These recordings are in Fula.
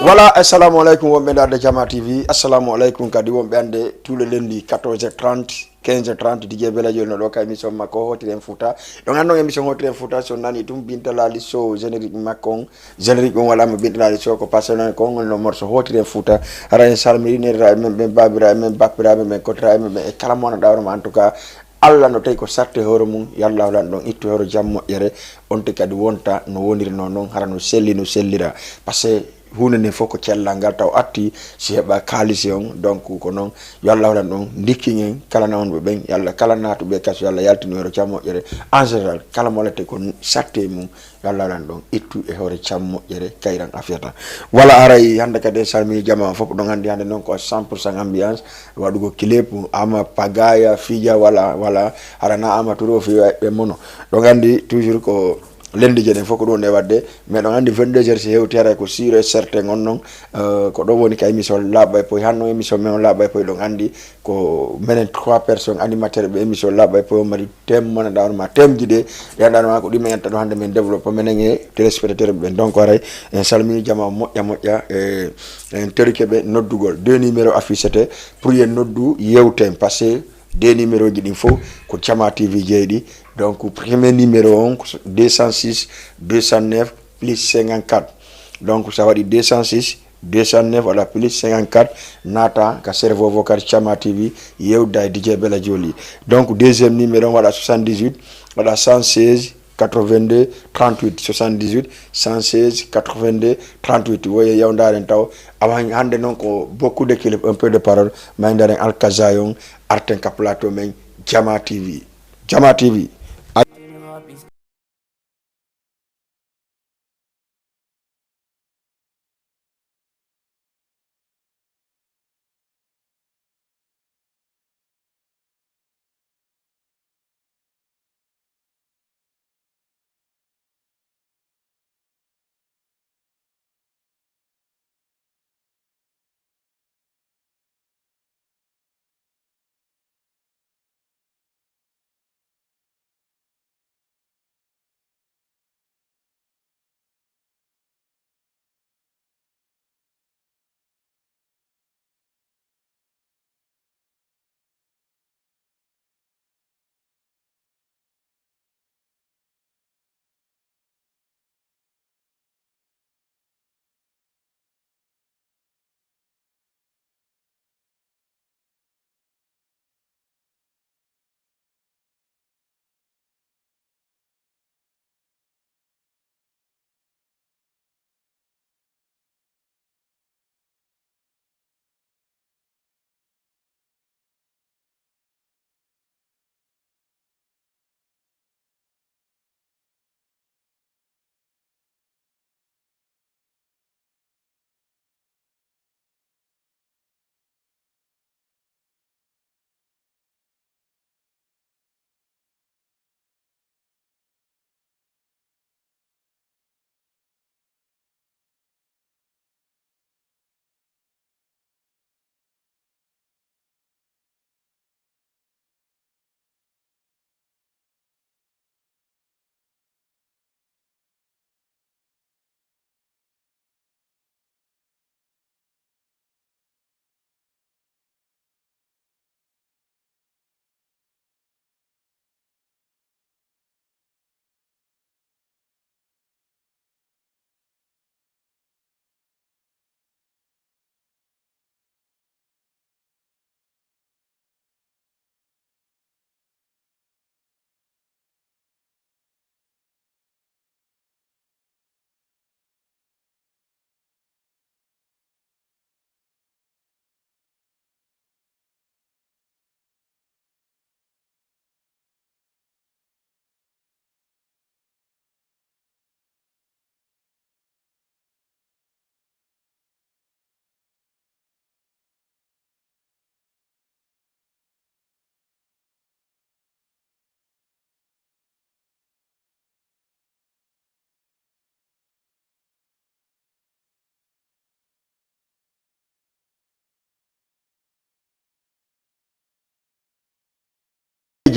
Voilà, assalamu alaikum wonɓe darde Jama TV. Assalamu alaikum kadi wonɓe ande tous les lundi 14h30 15h30 DJ Bella Joni ɗo ka émission makko Hotiren Fouta. Donc hande émission Hotiren Fouta so nani tum Binta Lali Sow générique makko on générique on wala mo Binta Lali Sow ko passionné ko on no morceau Hotiren Fouta ara en salminira men be babira men bappiraɓe men kotiraɓe men e kala mo dawrama en tout cas Allah no tawi ko sarte hoore mum yalla wlan ɗon ittu hoore jam moƴƴere on te kadi wonta no wonirno noon hara no selli no sellira par ce que hunde nde fof ko cellal ngal taw atti si heɓa kalisi on donc ko noon yo Allah waɗan ɗon dikkiŋen kala nawonɓe ɓen yalla kala natuɓe kaso yalla yaltinoyoro cam moƴƴere en général kala molete ko satte mum yo Allah waɗan ɗon ittu e hoore cam moƴƴere kayran afiyata voilà aray hande kadi en salmini jama fof ɗon andi hande noon ko 100% ambiance waɗugo clip ama pagaya fija voilà harana ama toro fi ɓe mono ɗon andi toujours ko lendi jene fof ko ɗum nde wadde mais ɗon andi 22h si hewtere ko sûr et certain on noon ko ɗo woni ka émission laaɓa e poy hanno émission men on laaɓa e poy ɗon andi ko menen 3 personnes animateur ɓe émission laaɓa e poy on mari tem mona dawnoma temjiɗe yandanoma ko ɗumen enta ɗo hande min développe menen e téléspectateur ɓe donc aray en salmini jama moƴƴa e en terike ɓe noddugol 2 numéro affichete pour yen noddu yewten par ce que 2 numéro ji ɗin fof ko Jama TV jeeɗi donc premier numéro on 206 209 plus 54 donc ça waɗi 206 209 voilà plus 54 nata ka cerveau vocal Jama TV yewda e DJ Bella Joli donc deuxième numéro on waɗa 78 waɗa 116 82 38 78 116 82 38 woye yewndaren taw awa hande noon ko beaucoup de clip un peu de parole maydaren alkazayon arten ka plateau men Jama TV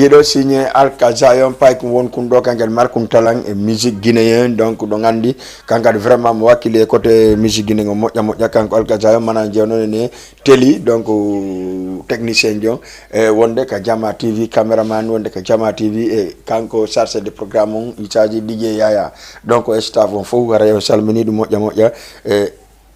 Guido signé Alkazayon pay ko won kun do kangal markum talang e musique guinéen donc do ngandi kangal vraiment mo wakile côté musique guinéen moƴƴa kanko Alkazayon mana jewno ne teli donc technicien jon e wonde ka Jama TV cameraman wonde ka Jama TV e kanko chargé de programme on isaji DJ Yaya donc staff on fo wara yo salmini du moƴƴa e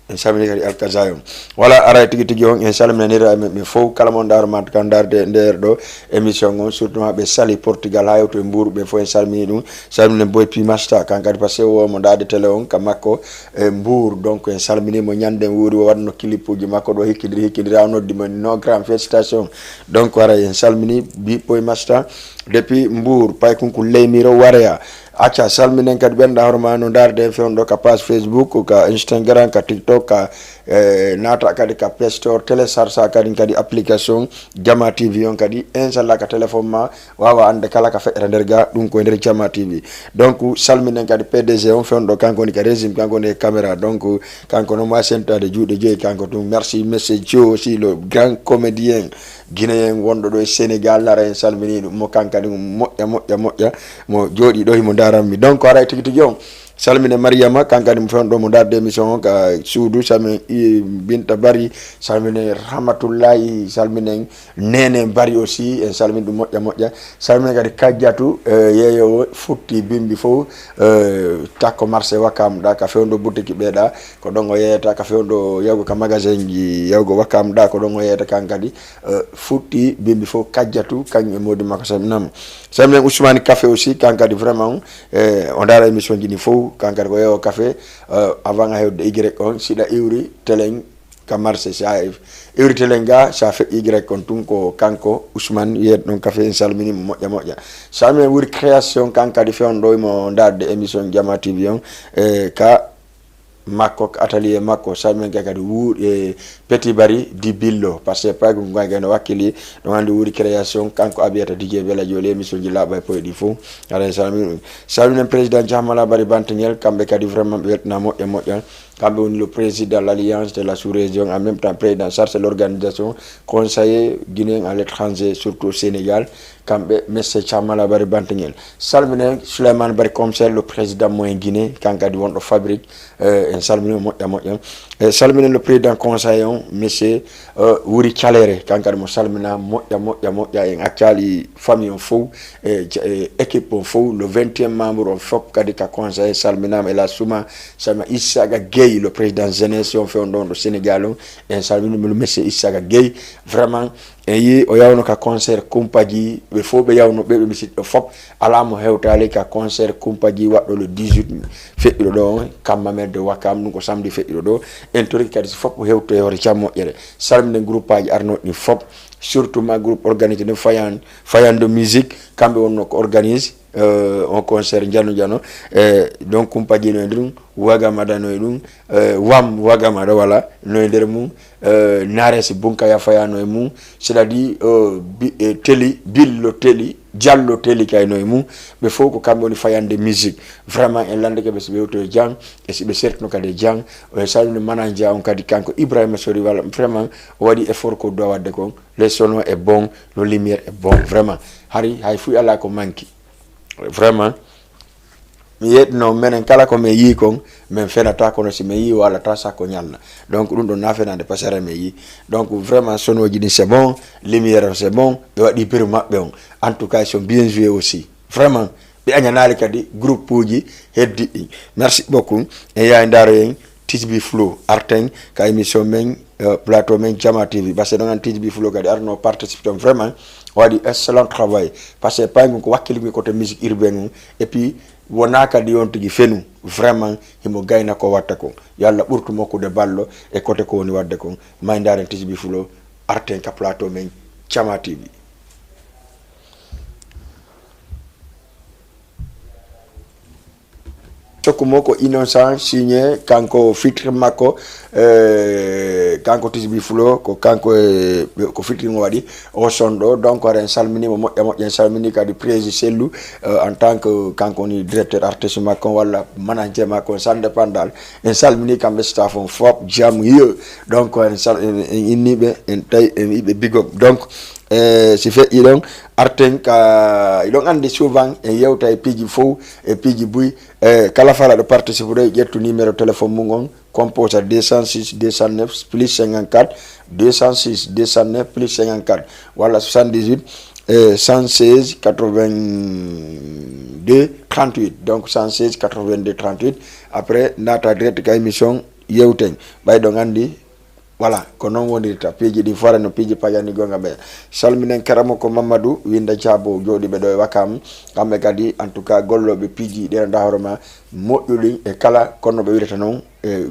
en salmini kadi Alkazayon voilà ara tigi on en salminanira me fo kala mon dar mat kan darde nder do émission on surtout be sali Portugal ha to mburu be fo en salmini dum salminen boy pi master kan kadi passé o mo dade télé on ka makko e mburu donc en salmini mo nyande wuri wadno clipuji makko do hikkidira noddi mo no grand félicitation donc ara en salmini bi boy master depuis mburu pay kunku leymiro waraya acca salminen kadi ɓenda horma no darde fewndo ka page Facebook ka Instagram ka TikTok ka nata kadi ka Play Store télécharge kadi application Jama TV on kadi inchallah ka téléphone ma wawa ande kala ka feƴƴata nder ga ɗum ko nder Jama TV donc salminen kadi PDG on fewndo kanko ni ka régime kanko ni caméra donc kanko no ma sentade juuɗe joyi kanko tum merci monsieur Joe aussi le grand comédien guinéen wonɗo ɗo e Sénégal lara en salmini ɗum mo kankadi moƴƴa mo jooɗi ɗo himo daranmi donc ara tigi on salmine Mariama kankadi mo fewno ɗo mo darde émission o ka suudu salmine Binta Bari salmine Rahmatullahi salmine Nene Bari aussi en salmine ɗum moƴƴa salmine kadi Kadiatou yeeyowo futti bimbi fof takko marché Wakam ɗa ka fewndo boutique ɓeeɗa ko ɗon o yeyata ka fewndo yawgo ka magasin ji yawgo Wakam ɗa ko ɗon o yeyata kankadi futti bimbi fof Kadiatou kañum e modi makko salminama salmine Ousmane Café aussi kankadi vraiment on dara émission ji ni fof kankadi ko yewo café avant a hewde Y on siɗa iwri télé ka marché sa iwri télé ga sa fe Y on tun ko kanko Ousmane yiyet ɗon café en salmini moƴƴa salmine wuri création kankadi fewno ɗo mo darde émission Jama TV on ka makko atelier makko salminen kadi wuuɗe Petit Bari di Billo par ce que paygo no wakkili ɗo andi wuuri création kanko abiyata DJ Bella Joli émission ji laaɓa e poyɗi fof ara salminen président Diamala Bari Banteñel kamɓe kadi vraiment ɓe weltana moƴƴa kamɓe woni le président de l'alliance de la sous-région en même temps président chargé de l'organisation conseiller guinéen à l'étranger surtout au Sénégal kamɓe monsieur Diamala Bari Banteñel salminen Souleymane Bari commissaire le président moyen Guinée kankadi wonɗo fabrique en salmini moƴƴa salminen le président conseiller on monsieur Wuri Calere kankadi mo salmina moƴƴa en accali famille on fof équipe on fof le 20e membre on fof kadi ka conseiller salminama ela suma salmina Issaga Gueye le président jeunesse on fewno ɗon ɗo Sénégal on en salminima le monsieur Issaga Gueye vraiment en yi o yawno ka concert kumpaji ɓe fof ɓe yawno ɓe misiɗɗo fop ala mo hewtali ka concert kumpaji waɗɗo le 18 feƴƴiɗo ɗo on Kammamen de Wakam ɗum ko samedi feƴƴiɗo ɗo en tori kadi so fop hewto e hoore jam moƴƴere salminen groupe aji arnoɗi ɗi fop surtout ma groupe organisé de Fayan de musique kamɓe wonno ko organise on concert jano donc kumpaji no e ɗum Wagamada no e ɗum Wam Wagamada voilà no e nder mum Nares Bunkaya Fayano e mum c'est à dire teli Billo teli Diallo teli kay no e mum ɓe fof ko kamɓe woni fayande musique vraiment en landeke ɓe so ɓe hewto e jang e si ɓe sertino kadi e jang o salmini manager on kadi kanko Ibrahima Sori walla vraiment o waɗi effort ko dowa wadde kon les sonos est bon le lumière est bon vraiment hay fuy ala ko manki vraiment mi yetno menen kala ko me yi kon men fenata kono si me yi wala ta sa ko nyalla donc ɗum ɗo nafenade pasara me yi donc vraiment sonoji ɗin c'est bon lumière c'est bon ɓe waɗi prix maɓɓe on en tout cas ils sont bien joués aussi vraiment ɓe añanali kadi groupe uji heddi ɗi merci beaucoup en yawi daro en Tisbi Flow arten ka émission men plateau men Jama TV parce que ɗon Tisbi Flow kadi arno participe vraiment waɗi excellent travail parce que paygo ko wakkilimi côté musique urbaine et puis wona kadi on tigi fenu vraiment himo gayna ko watta ko yo Allah ɓurtu mokkude ballo e côté ko woni wadde kon maydaren Tisbi Flow arten ka plateau men Jama TV sokkumo ko innocent signé kanko fitre makko kanko Tisbi Flow ko kanko ko fitre mo waɗi o son ɗo donc oɗen salminimo moƴƴa en salmini kadi président Sellou en tant que kanko woni directeur artiste makko walla manager makko sans dépendal en salmini kamɓe staff on fop jam yiyo donc en inniɓe en tawi en yiɓe big up donc si fe ilon arten ka ilon andi souvent e yewta e piji fo e piji buy kala fala do participer jettu numéro téléphone mu ngon compose 206 209 plus 54 206 209 plus 54 wala 78 116 82 38 donc 116 82 38 après nata direct ka émission yewten bay do ngandi voilà ko non wonirta peji di fora no peji pajani gonga be salminen karamo ko Mamadou winda Diabo jodi be do wakam kambe kadi en tout cas gollobe peji de ndahoroma modduli e kala kono be wirata non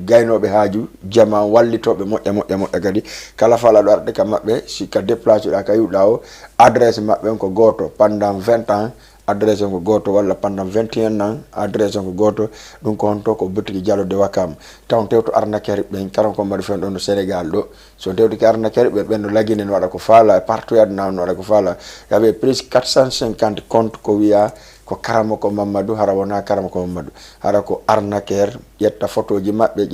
gaynobe haaju jama wallitobe modde kadi kala fala do arde kam mabbe si ka déplacer da kay dawo adresse mabbe ko goto pendant 20 ans adresse ko goto walla pendant 21 ans adresse ko goto dum ko honto ko botiki Diallo de Wakam taw tewto arnaqueur ben karam ko mari fen do no Sénégal do so tewto ki arnaqueur ben no laginen wada ko fala partout adna no wada ko fala yabe presque 450 compte ko wiya ko karamo ko Mamadou hara wona karamo ko Mamadou hara ko arnaqueur yetta photoji mabbe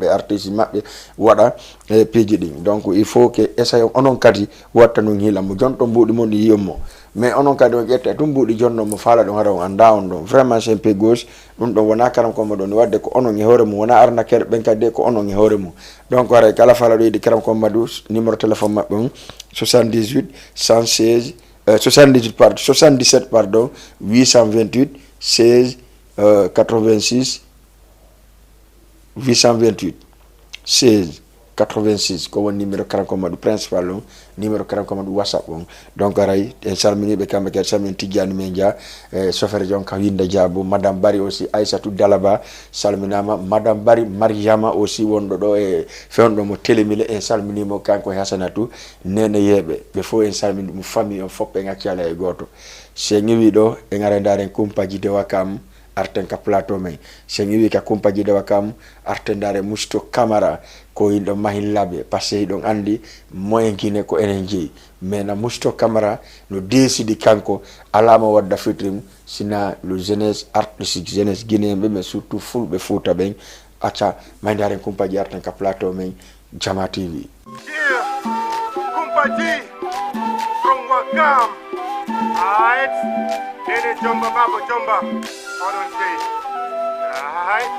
artiste mabbe wada e peji din donc il faut que essaye onon kadi watta no hila mo jonto mbudi mon yiyommo mais onon kadi on jetta tum mbudi jonno mo fala don hara on anda on don vraiment c'est un peu gauche dum don wona karam ko Mamadou wadde ko onon e hore mo wona arnaqueur ben kadi ko onon e hore mo donc wara kala fala do di karam ko Mamadou numéro téléphone mabbe 78 116 77 pardon 828 16 86 828 16 86 ko won numéro karanko madu principal on numéro karanko madu WhatsApp on donc aray en salmini be kambe kel salmin Tidiane Mendia chauffeur jonka winda Diabo madame Bari aussi Aissatou Dalaba salminama madame Bari Mariama aussi wondo do e fewndo mo telemile en salmini mo kanko Hasanatu nene yebe be fo en salmini mo famille on foppe ngakkiala e goto se ngiwi do e ngare ndaren kumpaji de Wakam arten ka plateau men se ngiwi ka kumpaji de Wakam arten ndare musto camara ko yindo mahillabe parce que don andi moyen kine ko energy mais na musto camara no décidi kanko alama wadda fitrim sina le jeunesse artistique jeunesse guinéen mais surtout fulbe fouta ben acha mandare kumpaji arten ka plateau men Jama TV kumpaji from Wakam aight ene jomba babo jomba odon day aight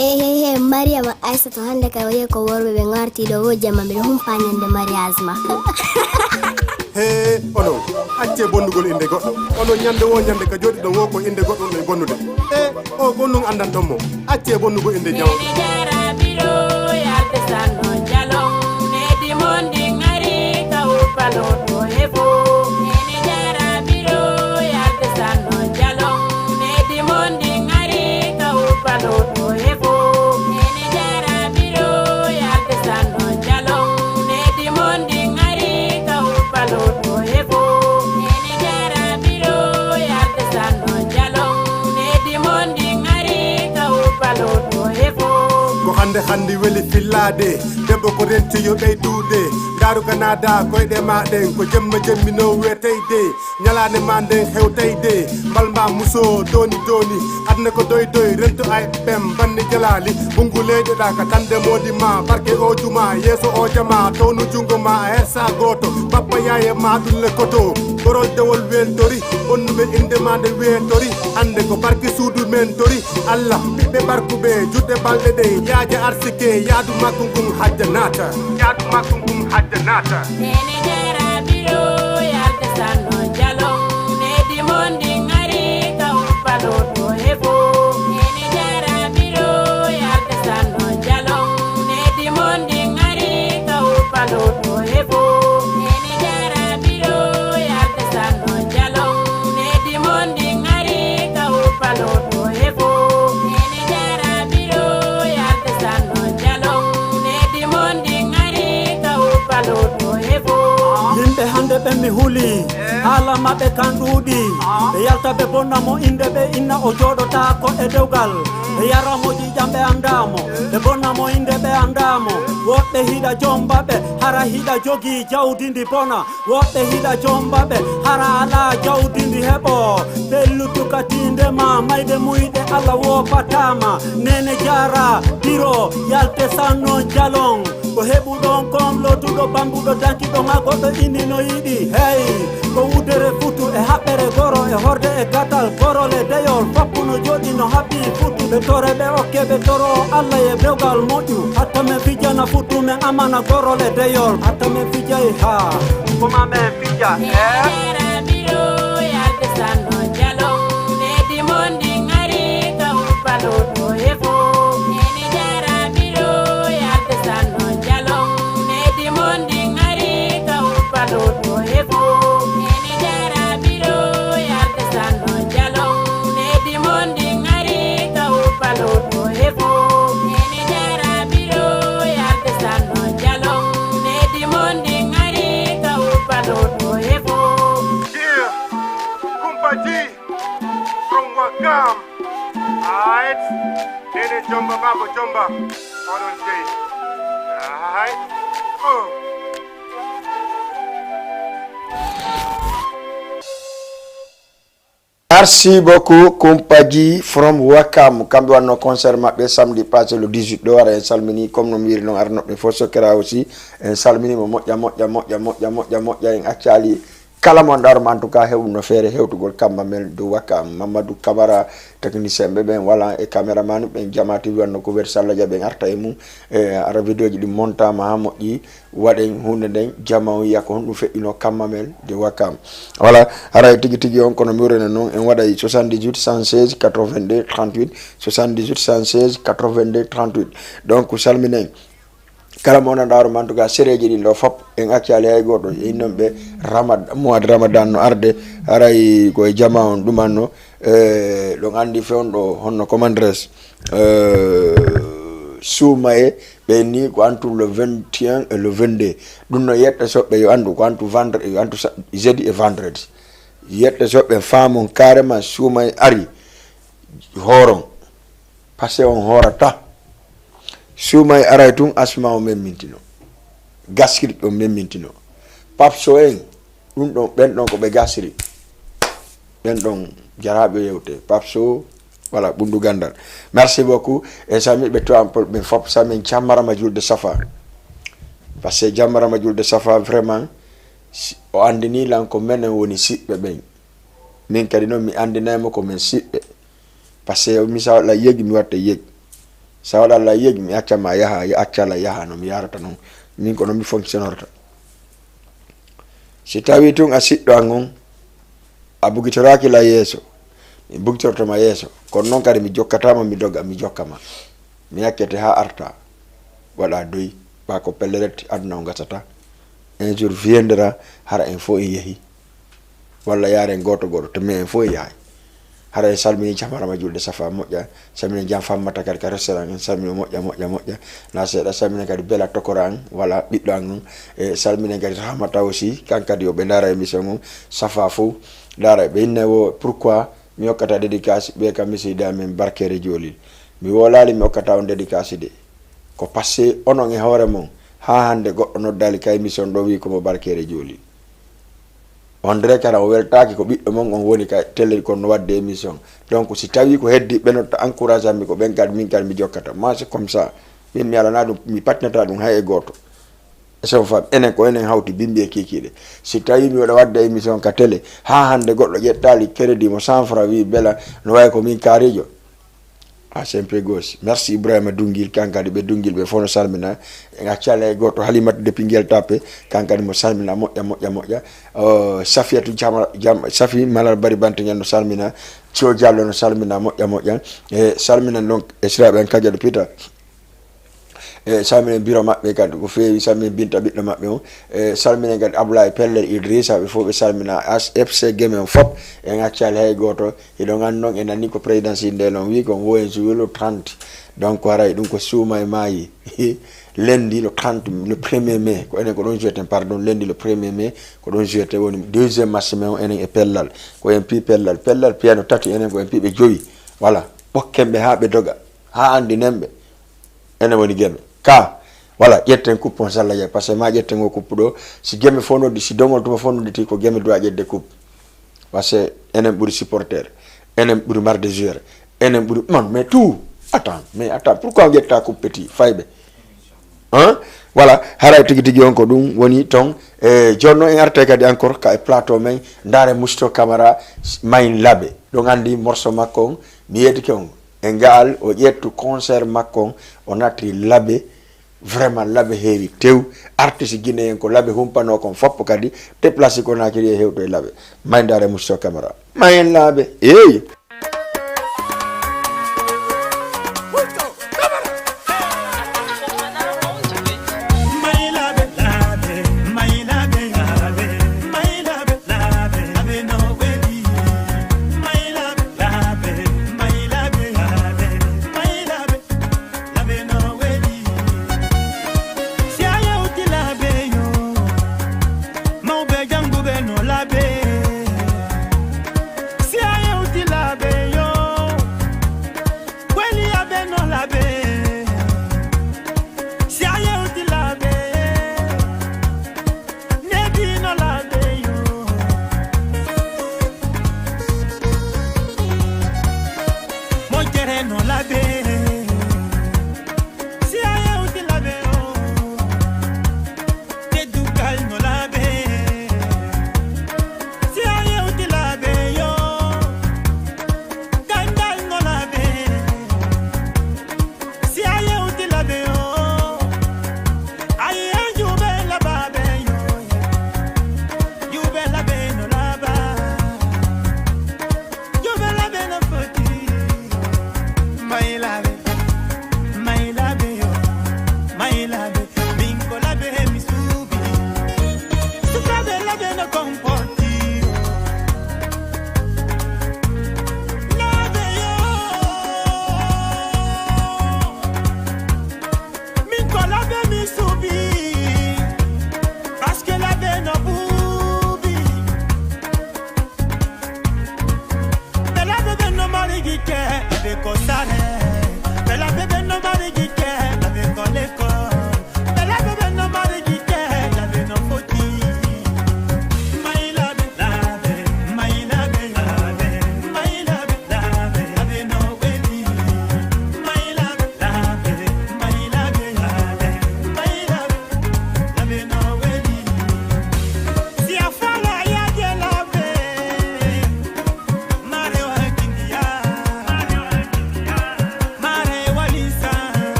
Hey, Maria ma Aissatou hande ka waye ko worbe be ngarti do wo jama be humpanyande mariage ono acce bondugol inde goddo ono nyande wo nyande ka jodi do wo ko inde goddo ne bonnude o gonnun andan dommo acce bondugol inde jaw handi weli fillade debbo ko renti yo ɓeydude daru kanada koyɗe maɗen ko jemma jemmino weteyde ñalane ma nden hewteyde balma muso doni adna ko doy rento ay ɓem banni jalali bungu leyɗeɗa ka tande modi ma barke o juma yeeso o jama towno jungo ma a hersa goto bappa yaye ma ɗulle koto gorol dewol weltori onnuɓe inde ma nde wetori hande ko barke suudu men tori allah ɓiɓɓe barkuɓe juɗɗe balɗe ɗe yaaja arsike yaadu makko ngun hajja naata nene jara biro yalde sanno jalong nedi mondi ngari ka uppalo to hefo nene jara biro yalde sanno jalong nedi mondi ngari ka uppalo to hefo nene jara biro yalde sanno jalong nedi mondi ngari ka uppalo to hefo nene jara biro yalde sanno jalong nedi mondi ngari ka uppalo to hefo hakkila maɓɓe kan ɗuuɗi ɓe yalta ɓe bonnamo inde ɓe inna o jooɗota ko e dewgal ɓe yaramo ƴiƴam ɓe andamo ɓe bonnamo inde ɓe andamo woɓɓe hiɗa jombaɓe hara hiɗa jogii jawdi ndi bona woɓɓe hiɗa jombaɓe hara ala jawdi ndi heɓo pelludukatindema mayde muyɗe allah wopatama nene jara biro yalte sanno jalon ko heɓuɗon kon lotuɗo bambuɗo dankiɗo ha goɗɗo innino yiɗi hey ko wudere futu e haɓɓere goro e horde e gatal gorole deyol foppu no joɗi no haɓɓi futu ɓe tore ɓe okke ɓe toro allah e dewgal moƴƴu hatta men fijana futu men amana gorole deyol hatta men fijay ha koma men fija Jumba Baba Jumba. Hold on, Jay. Alright. Merci beaucoup Kumpaji from Wakam kambe wanno concert mabbe samedi passé le 18 do wara en salmini comme no miri non arno be fo sokera aussi en salmini mo moƴƴa en accali kala mon darma en tout cas hewno fere hewtugol kamba mel do Wakam Mamadou Camara technicien be ben wala e cameraman ben jamati wanno ko wer salla jabe arta e mum ara video ji di montama ha moƴƴi waden hunde den jamaw yakko hon dum fe'ino kammamel de Wakam voilà ara tigi on kono miwrene non en waday 78 116 82 38 78 116 82 38 donc salminen kala mo nandaro man to ga sereji di lo fop en accali hay godo e nombe mois de ramadan no arde aray ko e jama on dumanno lo andi fewndo honno commandres soumaye be ni ko antu le 21 et le 22 dum no yetta sobbe yo andu ko antu vendredi antu jeudi et vendredi yetta sobbe famon carrément soumay ari horon passé on horata soumay aray tun asma o memmintino gaskiri do memmintino papso en dum don ben don ko be gasiri ben don jarabe yewte papso voilà bundu gandal merci beaucoup et sami be to ampol be fop sami chamara ma julde safa parce que jamara ma julde safa vraiment o andini lan ko men woni sibbe ben min kadi non mi andinaymo ko men sibbe parce que mi sa la yegi mi watta yegi sa wala la yegi mi acca ma yaha ya acca la yaha no mi yarata non min ko no mi fonctionnorta si tawi tun asiddo angon abugitoraki la yeso mi bugtorto ma yeso kon non kadi mi jokkatama mi dogga mi jokkama mi yakkete ha arta wala doy ba ko pelleret aduna ngatata un jour viendra hara en fo yehi wala yare goto to me en fo yaay hara salmini jamara ma julde safa moƴƴa salmini jam fammata kadi ka restaurant en salmini moƴƴa na seeɗa salmini kadi bela tokoran wala ɓiɗɗo an e salmini kadi rahmata aussi kankadi yo ɓe dara émission mum safa fo dara ɓe innewo pourquoi mi hokkata dédicace ɓe kam misida amen barkere jolil mi wolali mi hokkata on dédicace de ko passé onon e hoore mon ha hande goɗɗo noddali ka émission ɗo wi komo barkere jolil on drekara o weltaki ko ɓiɗɗo mon on woni ka télé ko no wadde émission donc si tawi ko heddi ɓenotta encourage ammi ko ɓen kadi min kadi mi jokkata moi c'est comme ça min mi alana ɗum mi patnata ɗum hay e goto so fam enen ko enen hawti bimbi e kikiɗe si tawi mi waɗa wadde émission ka télé ha hande goɗɗo ƴettali crédit mo 100 francs wi bela no way ko min kaarijo c'est un peu gauche merci Ibrahima Dungil kankadi ɓe Dungil ɓe fof no salmina en accala e goto Halimata depuis Guel Tapé kankadi mo salmina moƴƴa Safiatou jam Safi Malal Bari Banteñen no salmina Thio Diallo no salmina moƴƴa e salmina donc e siraɓe en Kadiaɗo Pita e salminen bureau mabɓe kadi ko feewi salminen Binta ɓiɗɗo mabɓe o e salminen kadi Abdoulaye Pellel Idrissa ɓe fof ɓe salmina FC Guemen fop en accali hay goto eɗon andi noon e nani ko présidence nde noon wi kon woyen juwelo 30 donc haray ɗum ko suuma e maayi lundi le 30 le 1er mai ko enen ko don jeté pardon lundi le 1er mai ko don jeté woni deuxième match men enen e pellal ko en pi pellal piano tati enen ko en pi be joyi voilà bokkembe ha be doga ha andi nembe enen woni gemme ka voilà yetten coupe on sala ya parce que ma yetten go coupe do si gemme fono di si dongol to fono di ko gemme do ajede coupe parce que enen buri supporter enen buri mar de joueur enen buri man mais tout attends pourquoi on yetta coupe petit faybe hein voilà haray tigi on ko dum woni ton jonno en arte kadi encore ka e plateau men ndare musto camara main labe donc andi morceau makon mi yeti kon engal o yettu concert makon on atri labe vraiment labe heewi tew artiste guinéen ko labe humpano kon foppo kadi déplacer ko nakiri hewto e labe main ndare musto camara main labe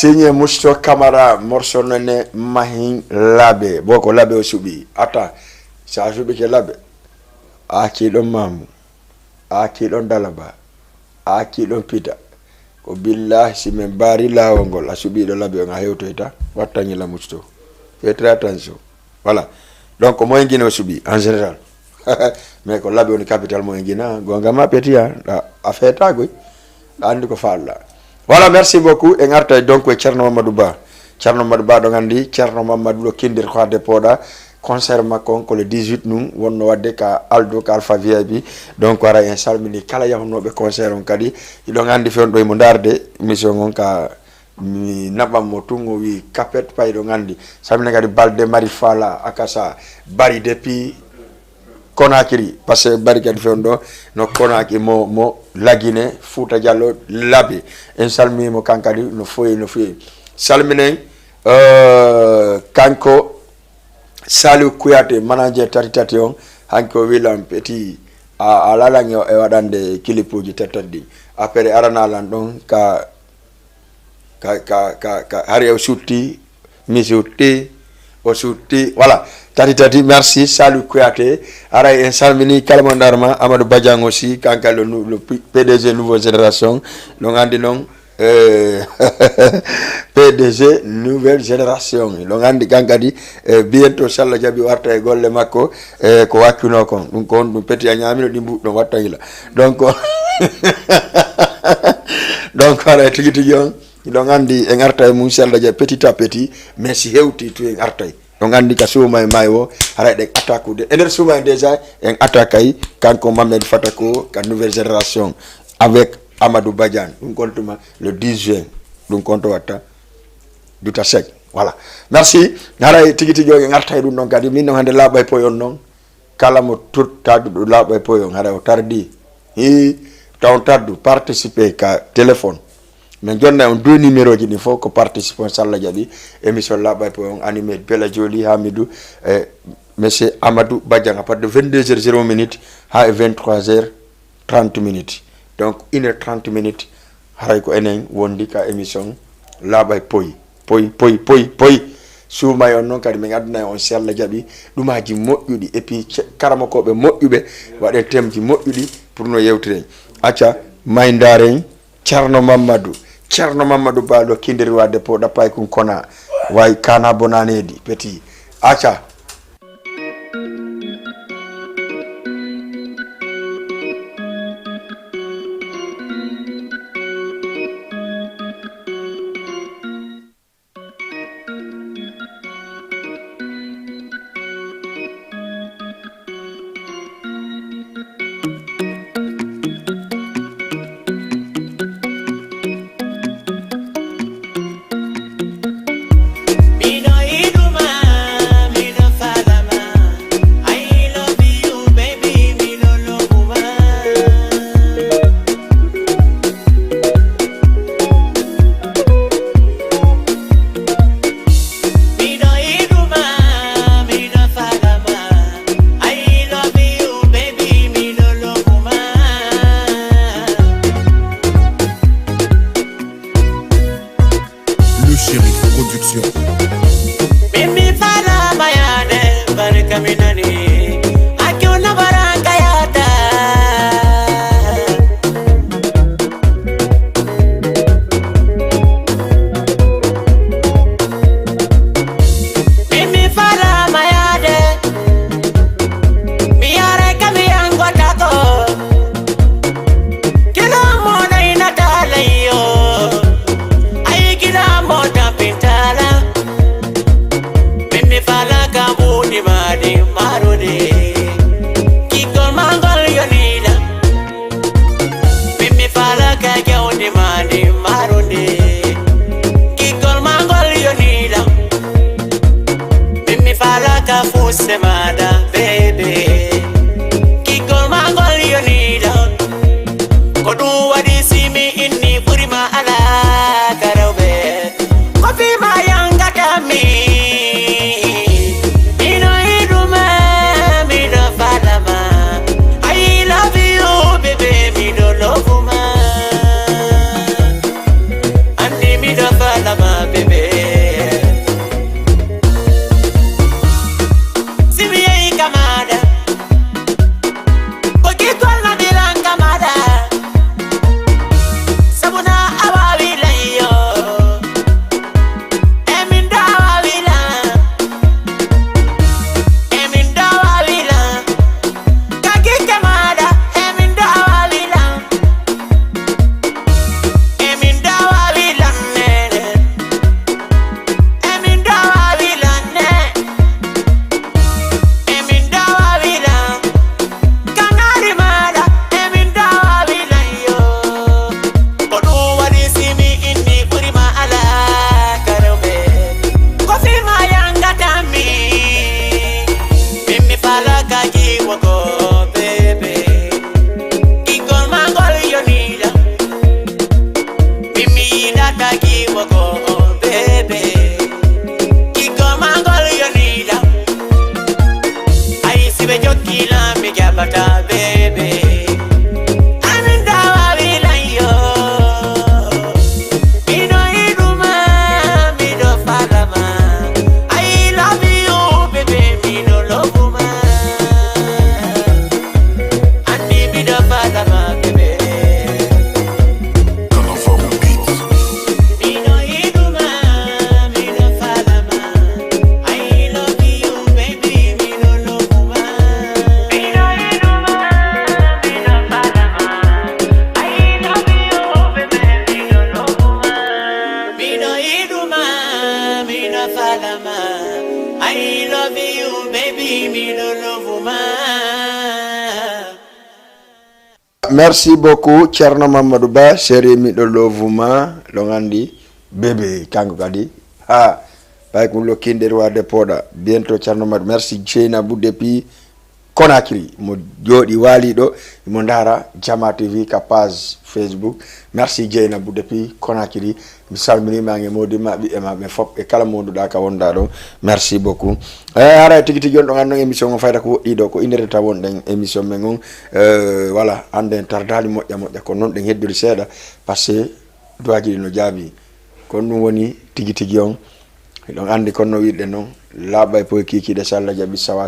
signé Musto Camara morceau nene mahin labe boko labe osubi ata sa subi ke labe aki don mamu aki don dalaba aki don pita ko billahi si men bari lawongol asubi do labe nga hewto ita wattangi la Musto faites très attention voilà donc moy ngine osubi en général mais ko labe on capital mo ngina gonga ma petia afeta goy andi ko falla. Voilà, merci beaucoup en arta donc Thierno Mamadou Ba do ngandi Thierno Mamadou lo kindir ko de poda concert makon ko le 18 nous wonno wadde ka Aldo ka Alpha VIP donc wara en salmini kala yahnobe concert on kadi do ngandi fen do mo darde mission on ka mi nabam mo tungo wi capet pay do ngandi salmini kadi Balde Marifala akasa bari depuis Konakiri parce que bari kadi fen do no Konaki mo lagine Fouta Diallo labi en salmi mo kankadi no foyi salminen kanko Salu Kuyate manager taritati on hanko William Petit a lalango e wadande kilipuji tatadi après arana lan don ka hari o sutti misutti o sutti voilà taritati merci Salu Kuyate ara en salmini kalmandarma Amadou Badiang aussi kanka le PDG nouvelle génération donc andi non PDG nouvelle génération donc andi kankadi bientôt salla jabi warta e golle makko ko wakkuno kon dum kon dum peti a nyamino dimbu do watta ila donc donc ara tigi on donc andi en arta e mum salla jabi petit à petit mais si hewti to en arta donc andi ka suma e mayo ara de attaque de ender suma déjà en attaque ay kanko Mamed Fatako ka nouvelle génération avec Amadou Badian, nous comptons le 10 juin, nous comptons wata du tasek. Voilà. Merci. Nara tigi joge ngarta du non kadi min hande la bay poyon non. Kala mo tout tadu la bay poyon hara tardi. Taw tadu participer ka téléphone. Mais jonna on deux numéros qui il faut que participer salla jabi émission la bay poyon animé Bella Joli Hamidou monsieur Amadou Badian à partir de 22h00 à 23h30. Donc 1h30 haray ko enen wondi ka émission labay poy suma yon non kadi mi aduna on sella jabi dumaji moƴƴudi et puis karama ko be moƴƴube wade temji moƴƴudi pour no yewtire acca maydaren Thierno Mamadou Balo kindiri wadde po dapay kun kona way kana bonanedi petit acca merci beaucoup Thierno Mamadou Ba seri mi do lovuma lo ngandi bébé kanko kadi bay ko lokinde roi de poda bientôt Thierno Mamadou merci Jeynabou depuis Conakry mo jodi wali do mo ndara Jama TV ka page Facebook merci Jeynabou depuis Conakry mi salmini mangi modi mabbi e mabbe fop e kala modu da ka wonda do merci beaucoup ara tigi jon do ngando émission mo fayda ko wodi do ko inerte won den émission men voilà anden tardali moƴƴa ko non den heddori seeda parce que doaji no jaabi kon dum woni tigi on don andi kon no wirde non labay po kiki de salla jabi sawa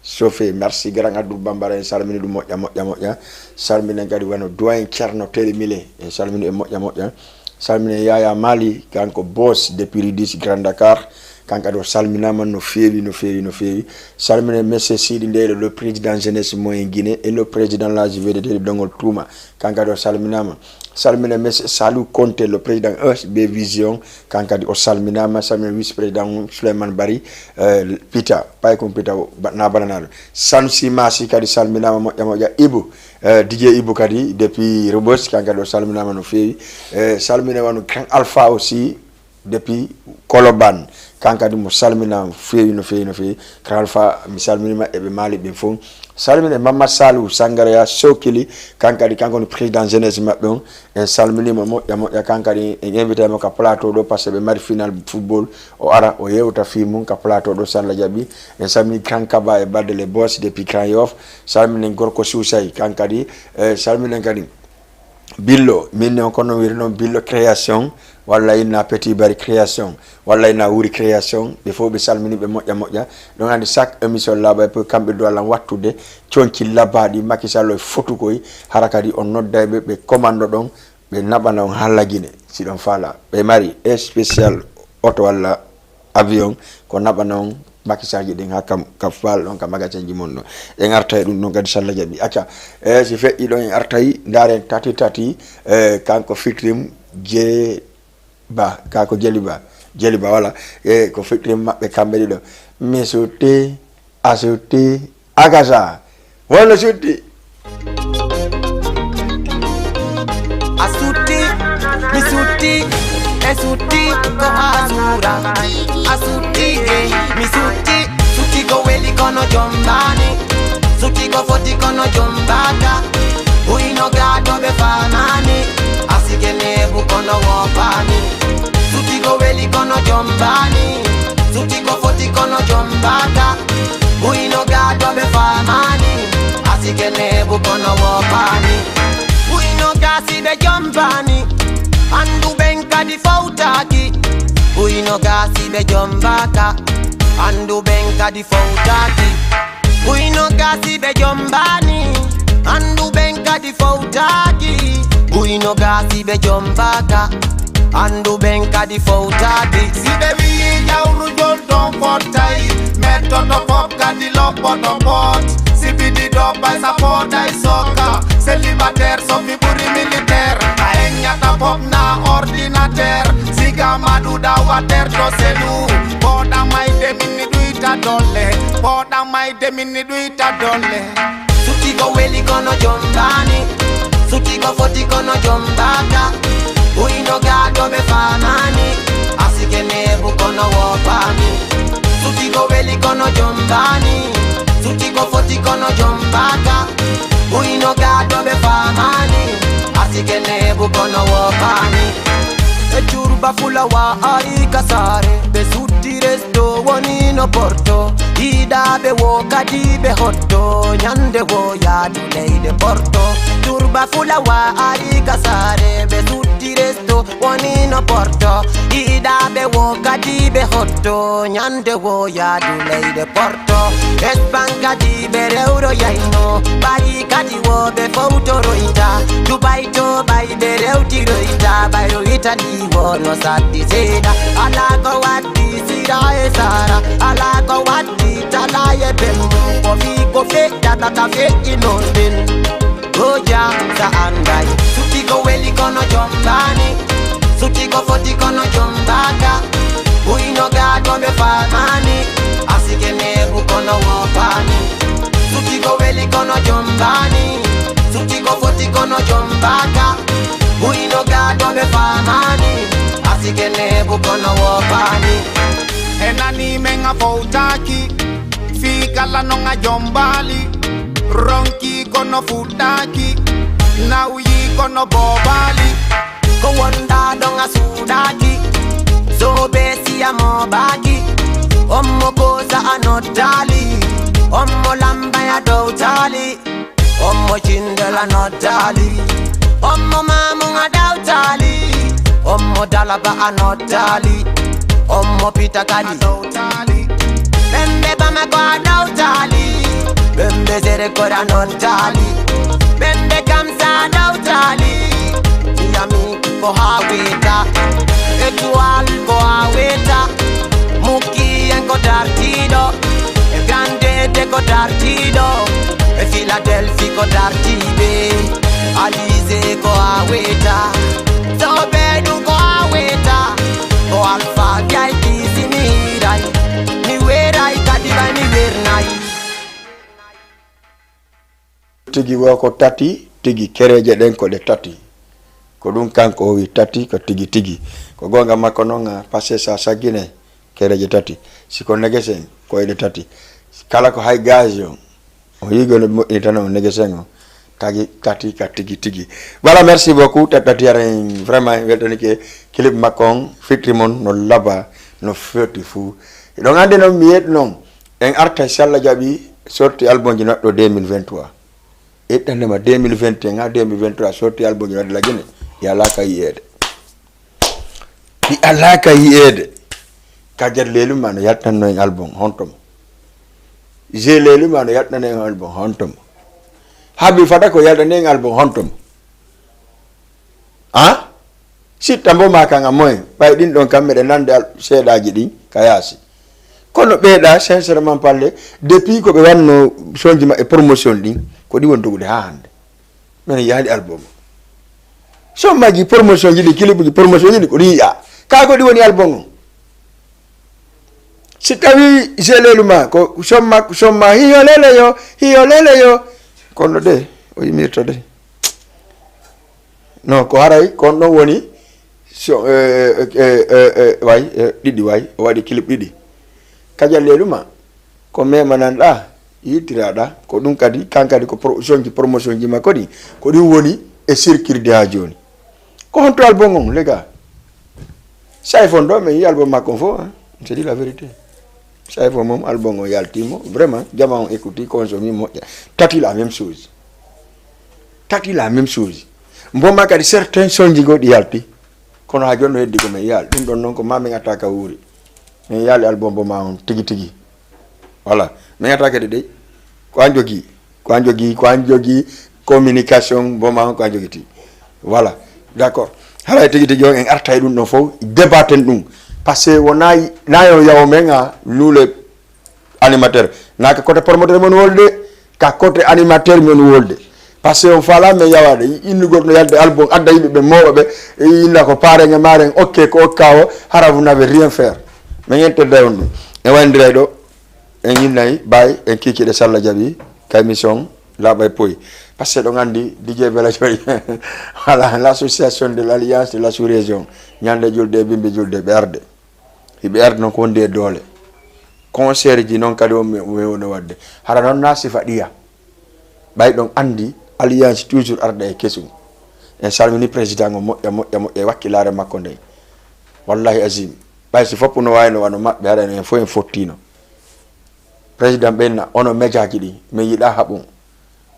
Sophie merci grand Abdou Bambara en salmini dum moƴƴa salmini gadi wano doyen Thierno Télé Mile en salmini e moƴƴa salmini Yaya Mali kanko boss depuis Ridis Grand Dakar kanka do salminama no feewi salmine monsieur Sidi Ndelo le président jeunesse moyen Guinée et le président la JVD Dongol Touma kanka do salminama salmine monsieur Salou Conté le président ESB Vision kanka di o salminama salmine vice président Souleymane Bari Pita pay ko Pita na bananado Sansi Masi kadi salminama moƴƴa Ibu DJ Ibu kadi depuis Rebus kanka do salminama no feewi salmine wanu Grand Alpha aussi depuis Koloban kanka di mo salmina feewi no feewi Alpha mi salminima e be mali be fon salmina Mama Salou Sangaria Sokili kanka di kanko ni président jeunesse mabbe on en salminima moƴƴa kanka di en invité mo ka plateau do parce que be mari final football o ara o yewta fi mun ka plateau do Salla Jabi en salmini kanka ba e badde les boss depuis Grand Yoff salmina gorko Sousay kanka di salmina kadi Billo min on kono wir non Billo création walla ina petit bari création walla ina wuri création be fo be salmini be moƴƴa don andi chaque émission laba pe kambe do lan wattude cionki labadi Macky Sall fotu koy harakadi on noddaybe be commando don be nabana on halagine si don fala be mari spécial auto walla avion ko nabana on Macky Sall ji den hakam ka fal don ka magasin ji monno e ngartay dum non gadi Salla Jabi acca si fe idon en artay ndaren tati kanko fikrim je ba kako jeliba wala ko fikrim mabbe kambe dido mesuti asuti agaza wala suti asuti misuti esuti ko azura asuti misuti suti go weli kono jombani suti go foti kono jombata uino gado be fanani asigene bu kono wopani suti go weli kono jombani suti go foti kono jombata uino gado be fanani asigene bu kono wopani uino gasi be jombani andu benka di fautaki uino gasi be jombaka andu benka di fautaki uino gasi be jombani andu benka di fautaki uino gasi be jombaka andu benka di fautaki Sibe wi jawru jol don fotai metodo pop kadi lopo don pot Sibidi do by support I soka célibataire sofi buri militaire Aenyata pop na ordinateur Siga madu da water do selu Poda mai de mini duita dole Poda mai de mini duita dole Suti go weli kono jombani Suti go foti kono jombaka Uino gado be fanani Asigene bu kono wopani Suti go weli kono jombani Suti go foti kono jombaka Uino gado be fanani Asigene bu kono wopani Echurba fula wa ari kasare Be suti resto woni no porto Ida be wo kadi be hotto Nyande wo ya duleide porto Turba fula wa ari kasare Be suti resto woni no porto Ida be wo kadi be hotto Nyande wo ya duleide porto Espanka di be euro yaino Bayi kadi wo be foto roita Dubai to bayi be reuti roita Bayi roita di wo no sati seda Alako wati sida esara Alako wati talaye bembo Kofi fe data fe inonden Goja sa andai Suti go weli kono jombani Suti go foti kono jombaka Uino gado be fanani Asigene bu kono wopani Suti go weli kono jombani suti ko foti kono jombaka uino gado be famani asikene bukono wopani enani menga fautaki fika la nonga jombali ronki kono futaki na uyi kono bobali ko wonda donga sudaki so besi amobaki ommo koza anotali ommo lamba ya dotali ommo chindela notali ommo mamunga dautali ommo dalaba anotali ommo pitakali dotali bembe bama kwa dautali bembe zere kora notali bembe kamsa dautali yami ko haweta etual ko haweta muki en ko dartido e grande de ko dartido e Philadelphia ko dartibe Alize ko haweta so bedu ko haweta ko alfa gai kisimirai ni werai kadiba ni wernai tigi wako tati tigi kereje den ko de tati ko dum kanko o wi tati ko tigi ko gonga makko non passé sa sagine kereje tati siko negesen ko de tati kala ko hay gajo o yigo no itano negesen tagi tati ka tigi voilà merci beaucoup tati yaren vraiment weltani ke clip makon fikrimon no laba no feti fu donc ande no miet non en arta salla jabi sorti album ji do 2023 e tanema 2021 nga 2023 sorti album ji la gene ya laka yede di alaka yede kajar lelu man yattan no album hontom je lelu man yattan no album hontom habi fata ko yalda ne album hontom ah si tambo maka ngamoy bay din don kambe nande sedaji din kayasi kono beeda sincèrement parler depuis ko be wanno sonjima e promotion din ko di won dogude ha hande men yaali album so magi promotion ji di clip ji promotion ji ko di ya ka ko di woni album si tawi jeleluma ko somma hiyo lele yo kono de o yimirto de no ko haray kono woni so way didi way o wadi clip didi kajaleluma ko memananda yitirada ko dum kadi kankadi ko promotion ji makodi ko di woni e circuit de ha joni ko honto album on les gars ça fondo mais album makon fo je dis la vérité ça fo mom album on yaltimo vraiment jama on écouter consommer mo tati la même chose mboma kadi certains sonji godi yalti kono ha jonno heddi ko me yal dum don non ko mami ataka wuri me yal album bo ma on tigi voilà me ataka de ko anjogi communication bo ma on ko anjogi ti voilà d'accord hala tigi en artay dum no fo débatten dum parce que wona nayo yawo menga nous les animateurs naka côté promoteur mon wolde ka côté animateur mon wolde parce que on fala me yawade indi gorno yalde album adda yimbe be mowobe inna ko parenge maren ok ko kawo hara vous n'avez rien faire mais yente dawon e wandire do en yinay bay en kiki de salla jabi ka mission la bay poy parce que do ngandi DJ Bella Joy voilà l'association de l'alliance de la sous-région nyande julde bimbe julde berde hibe erde non ko nde dole concert ji non kadi o me wono wadde hara non nasi fadiya bay don andi alliance toujours arda e kesum en salmini président mo e wakilare makko ndey wallahi azim bay si foppu no wayno wano mabbe ara en fo en fottino président benna ono mejaaki di me yida habum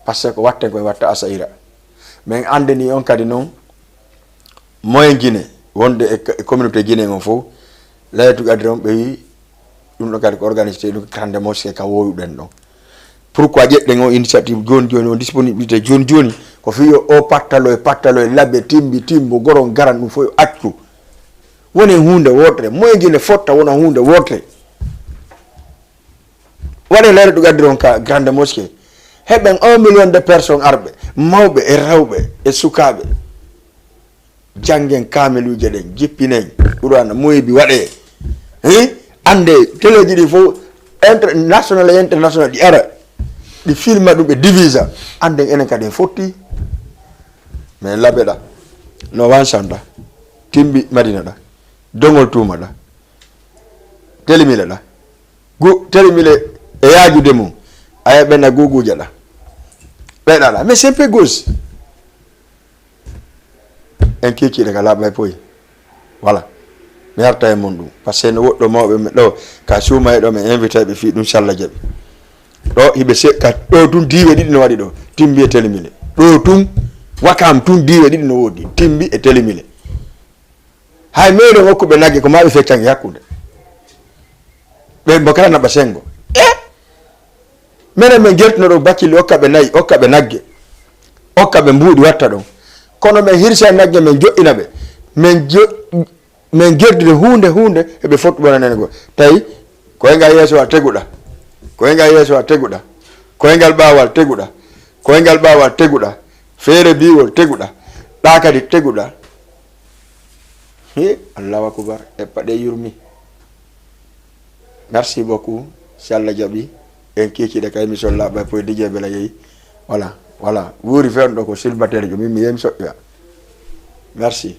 parce que watte ko watta asaira men andeni on kadi non moyen Guinée wonde e communauté Guinée on fo laytu gadron be dum do kadi ko organiser dum grande mosquée ka woyuden don pourquoi jedden o initiative joni on disponibilité joni ko fiyo o pattalo e labbe timbo goron garan dum fo accu woni hunde wotre moyen Guinée fotta wona hunde wotre wone laytu gadron ka grande mosquée heben 1 million de personnes arbe mawbe e rewbe e sukabe jangen kameluje den jippinen urana moybi wade ande teleji di fo international di era di film dum be divisa ande enen kadi fotti mais labeda no wansanda timbi madina da dongol tuma da telimile da telimile e yaajude mum aya benna guguje da beda la mais c'est peu gauche en kiki daga labay poy voilà mi harta e mon dum parce que no woddo mawbe me do ka suma e do me invité be fi dum salla jabi do hibe se ka do tun diwe didi no wadi do timbi e telimile do tun wakam tun diwe didi no wodi timbi e telimile hay mere hokku be nagge ko maabe feccange yakkude be bokara na basengo mene men gertno do bakkili okkabe nayi okkabe nagge okkabe mbuudi watta don kono men hirsa nagge men jo'ina be men gerdude hunde e be fottu bonane go tay ko enga yeso wa teguda ko enga yeso wa teguda ko engal bawal teguda ko engal bawal teguda fere biwol teguda dakadi teguda Allahu akbar e pade yurmi merci beaucoup Salla jabi en kiki de kay mission la ba pour DJ Bella yeyi voilà wuri ferndo ko silbatere jo mi yemi so merci